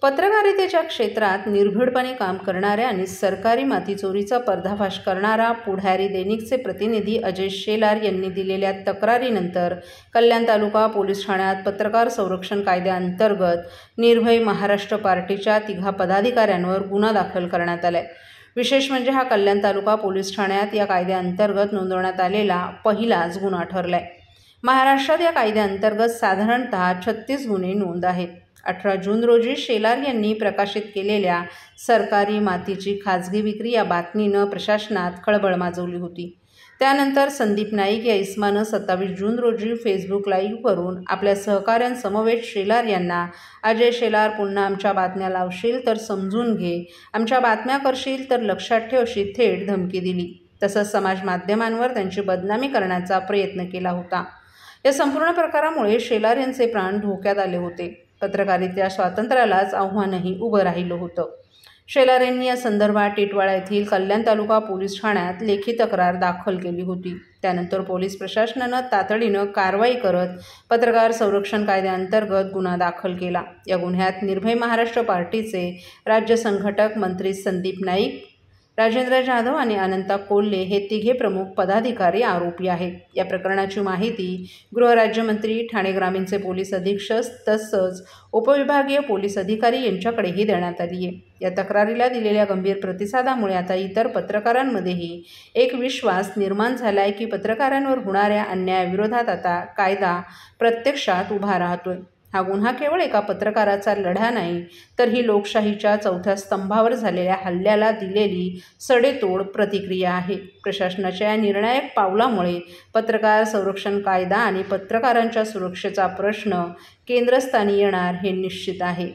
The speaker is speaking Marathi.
पत्रकारितेच्या क्षेत्रात निर्भीडपणे काम करणाऱ्या आणि सरकारी मातीचोरीचा पर्दाफाश करणारा पुढारी दैनिकचे प्रतिनिधी अजय शेलार यांनी दिलेल्या तक्रारीनंतर कल्याण तालुका पोलीस ठाण्यात पत्रकार संरक्षण कायद्याअंतर्गत निर्भय महाराष्ट्र पार्टीच्या 3 पदाधिकाऱ्यांवर गुन्हा दाखल करण्यात आलाय। विशेष म्हणजे हा कल्याण तालुका पोलीस ठाण्यात या कायद्याअंतर्गत नोंदवण्यात आलेला पहिलाच गुन्हा ठरलाय। महाराष्ट्रात या कायद्याअंतर्गत साधारणतः 36 गुन्हे नोंद आहेत। 18 जून रोजी शेलार यांनी प्रकाशित केलेल्या सरकारी मातीची खाजगी विक्री या बातमीनं प्रशासनात खळबळ माजवली होती। त्यानंतर संदीप नाईक या इसमानं 27 जून रोजी फेसबुक लाईव्हवरून आपल्या सहकाऱ्यांसमवेत शेलार यांना अजय शेलार, पुन्हा आमच्या बातम्या लावशील तर समजून घे, आमच्या बातम्या करशील तर लक्षात ठेव अशी थेट धमकी दिली। तसंच समाज माध्यमांवर त्यांची बदनामी करण्याचा प्रयत्न केला होता। या संपूर्ण प्रकारामुळे शेलार यांचे प्राण धोक्यात आले होते। पत्रकारिता स्वातंत्र्यालाच आव्हानही उभं राहिलं होतं। शेलार यांनी या संदर्भात टिटवाळा येथील कल्याण तालुका पोलीस ठाण्यात लेखी तक्रार दाखल केली होती। त्यानंतर पोलीस प्रशासनानं तातडीनं कारवाई करत पत्रकार संरक्षण कायद्याअंतर्गत गुन्हा दाखल केला। या गुन्ह्यात निर्भय महाराष्ट्र पार्टीचे राज्य संघटक मंत्री संदीप नाईक, राजेंद्र जाधव आणि अनंता कोल्हे हे 3 प्रमुख पदाधिकारी आरोपी आहेत। या प्रकरणाची माहिती गृहराज्यमंत्री, ठाणे ग्रामीणचे पोलीस अधीक्षक तसंच उपविभागीय पोलीस अधिकारी यांच्याकडेही देण्यात आली आहे। या तक्रारीला दिलेल्या गंभीर प्रतिसादामुळे आता इतर पत्रकारांमध्येही एक विश्वास निर्माण झाला आहे की पत्रकारांवर होणाऱ्या अन्यायाविरोधात आता कायदा प्रत्यक्षात उभा राहतोय। हा गुन्हा केवळ एका पत्रकाराचा लढा नाही, तर ही लोकशाहीच्या 4थ्या स्तंभावर झालेल्या हल्ल्याला दिलेली सडेतोड प्रतिक्रिया आहे। प्रशासनाच्या या निर्णायक पावलामुळे पत्रकार संरक्षण कायदा आणि पत्रकारांच्या सुरक्षेचा प्रश्न केंद्रस्थानी येणार हे निश्चित आहे।